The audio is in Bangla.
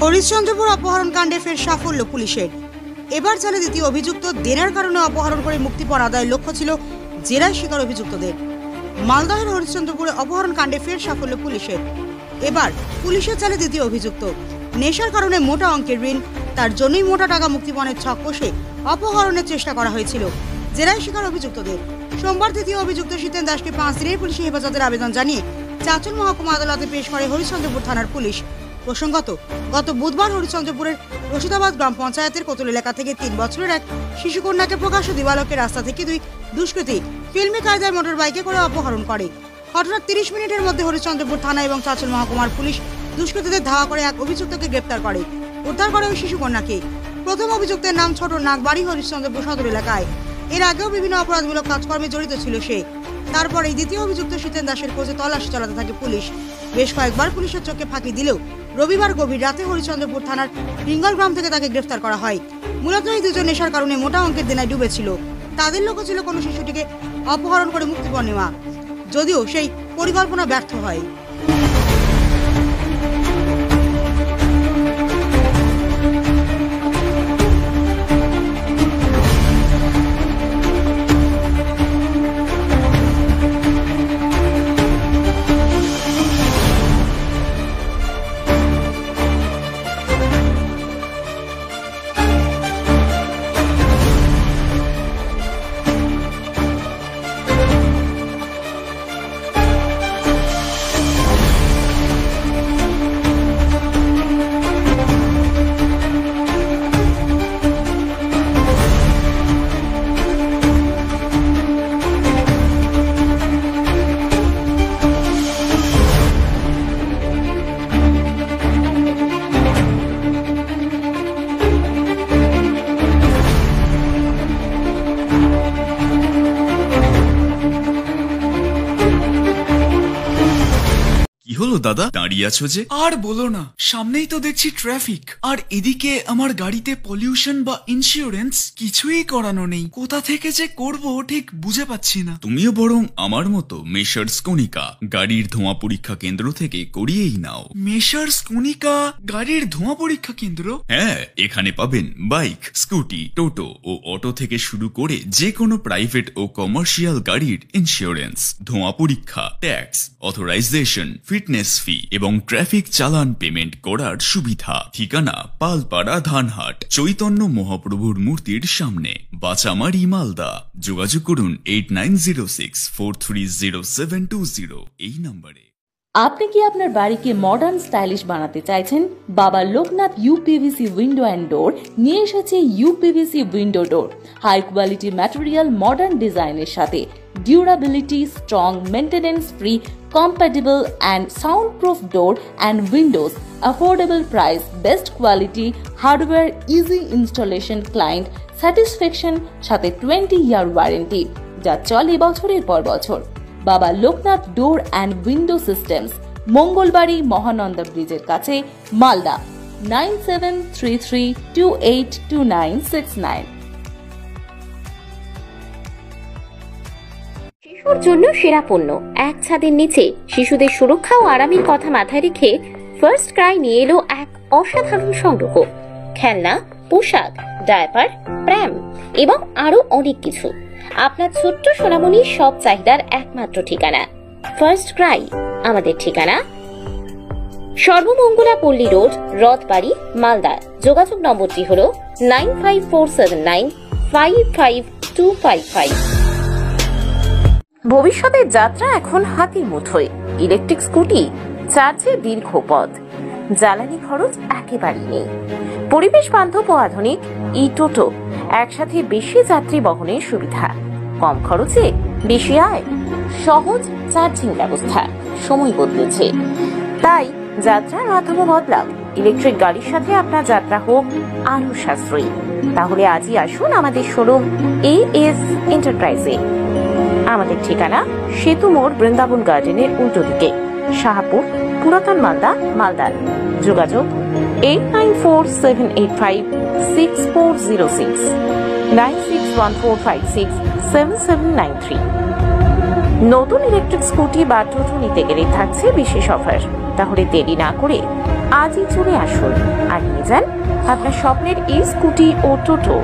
হরিশ্চন্দ্রপুর অপহরণ কাণ্ডে ফের সাফল্য পুলিশের। এবার জালে দ্বিতীয় অভিযুক্ত। দেনার কারণে অপহরণ করে মুক্তিপণ আদায়ের লক্ষ্য ছিল জেরায় শিকার অভিযুক্তদের। মালদহের হরিশ্চন্দ্রপুরে অপহরণ কাণ্ডে ফের সাফল্য পুলিশের। এবার পুলিশের জালে দ্বিতীয় অভিযুক্ত। নেশার কারণে মোটা অঙ্কের ঋণ, তার জন্যই মোটা টাকা মুক্তিপণের ছক কষে অপহরণের চেষ্টা করা হয়েছিল জেরায় শিকার অভিযুক্তদের। সোমবার তৃতীয় অভিযুক্ত শীতেন দাসকে 5 দিনের পুলিশি হেফাজতের আবেদন জানিয়ে চাঁচল মহকুমা আদালতে পেশ করে হরিশ্চন্দ্রপুর থানার পুলিশ। প্রসঙ্গত, গত বুধবার হরিশ্চন্দ্রপুরের রশিদাবাদ গ্রাম পঞ্চায়েতের কোতল এলাকা থেকে 3 বছরের এক শিশুকন্যাকে প্রকাশ্য দিবালোকে রাস্তা থেকে দুই দুষ্কৃতী ফিল্মি কায়দায় মোটর বাইকে করে অপহরণ করে। ঘটনার 30 মিনিটের মধ্যে হরিশ্চন্দ্রপুর থানা এবং চাঁচল মহকুমার পুলিশ দুষ্কৃতীদের ধাওয়া করে এক অভিযুক্তকে গ্রেপ্তার করে, উদ্ধার করে ওই শিশুকন্যাকে। প্রথম অভিযুক্তের নাম ছোট নাগবাড়ি, হরিশ্চন্দ্রপুর সদর এলাকায়। এর আগেও বিভিন্ন অপরাধমূলক কাজকর্মে জড়িত ছিল সে। তারপর এই দ্বিতীয় অভিযুক্ত শীতেন দাসের খোঁজে তল্লাশি চালাতে থাকে পুলিশ। বেশ কয়েকবার পুলিশের চোখে ফাঁকি দিলেও রবিবার গভীর রাতে হরিশ্চন্দ্রপুর থানার রিঙ্গল গ্রাম থেকে তাকে গ্রেফতার করা হয়। মূলত এই দুজন নেশার কারণে মোটা অঙ্কের দেনায় ডুবেছিল। তাদের লক্ষ্য ছিল কোনো শিশুটিকে অপহরণ করে মুক্তিপণ নেওয়া, যদিও সেই পরিকল্পনা ব্যর্থ হয়। হলো দাদা, দাঁড়িয়ে আছো যে? আর বলো না, সামনেই তো দেখছি ট্রাফিক, আর এদিকে আমার গাড়িতে পলিউশন বা ইন্স্যুরেন্স কিছুই করানো নেই। কোথা থেকে যে করব ঠিক বুঝে পাচ্ছি না। তুমিও বরং আমার মতো মেসার্স কনিকা গাড়ির ধোঁয়া পরীক্ষা কেন্দ্র থেকে করিয়েই নাও। মেসার্স কনিকা গাড়ির ধোঁয়া পরীক্ষা কেন্দ্র? হ্যাঁ, এখানে পাবেন বাইক, স্কুটি, টোটো ও অটো থেকে শুরু করে যে কোনো প্রাইভেট ও কমার্শিয়াল গাড়ির ইন্স্যুরেন্স, ধোঁয়া পরীক্ষা, ট্যাক্স, অথরাইজেশন, ফিটনেস ফি এবং ট্রাফিক চালান পেমেন্ট করার সুবিধা। ঠিকানা পালপাড়া ধানহাট, চৈতন্য মহাপ্রভুর মূর্তির সামনে, বাচামারি, মালদা। যোগাযোগ করুন 8906430720 এই নম্বরে। আপনি কি আপনার বাড়িকে মডার্ন স্টাইলিশ বানাতে চাইছেন? বাবা Loknath uPVC window and door নিয়ে এসেছে ইউপিভিসি উইন্ডো ডোর। হাই কোয়ালিটি ম্যাটেরিয়াল, মডার্ন ডিজাইনের সাথে durability, strong, maintenance free, compatible and soundproof door and windows, affordable price, best quality, hardware, easy installation, client satisfaction, সাথে 20-year ওয়ারেন্টি যা চলে বছরের পর বছর। বাবা Loknath door and window systems, Mangalbari Mahananda ব্রিজের কাছে, মালদা। 9733282969। শিশুর জন্য সেরা পণ্য, এক ছাদের নিচে শিশুদের সুরক্ষা ও আরামের কথা মাথায় রেখে ফার্স্ট ক্রাই নিয়ে এলো এক অসাধারণ সংগ্রহ। খেলনা, পোশাক, ডায়াপার, প্র্যাম এবং আরো অনেক কিছু। আপনার ছোট্ট সোনামণির সব চাহিদার একমাত্র ঠিকানা ফার্স্ট ক্রাই। আমাদের ঠিকানা সর্বমঙ্গলা পল্লী রোড, রথবাড়ি, মালদা। যোগাযোগ নম্বরটি হল 9547955255। ভবিষ্যতের যাত্রা এখন হাতের মুঠোয়। ইলেকট্রিক স্কুটি, চার্জে দীর্ঘ পথ, জ্বালানি খরচ একেবারেই নেই। পরিবেশ বান্ধব ও আধুনিক ই টোটো, একসাথে বেশি যাত্রী বহনের সুবিধা, কম খরচে বেশি আয়, সহজ চার্জিং ব্যবস্থা। সময় বদলেছে, তাই যাত্রার মাধ্যমে বদলাও। ইলেকট্রিক গাড়ির সাথে আপনার যাত্রা হোক আরো সাশ্রয়ী। তাহলে আজই আসুন আমাদের শোরুম AS এন্টারপ্রাইজে। আমাদের ঠিকানা সেতু মোড়, বৃন্দাবন গার্ডেনের উল্টো দিকে, শাহপুর, পুরাতন মালদা, মালদা। যোগাযোগ 8947856406, 9614567793। নতুন ইলেকট্রিক স্কুটি বা টোটো নিতে গেলে থাকছে বিশেষ অফার। তাহলে দেরি না করে আজই চলে আসুন আর নিয়ে যান আপনার স্বপ্নের এই স্কুটি ও টোটো।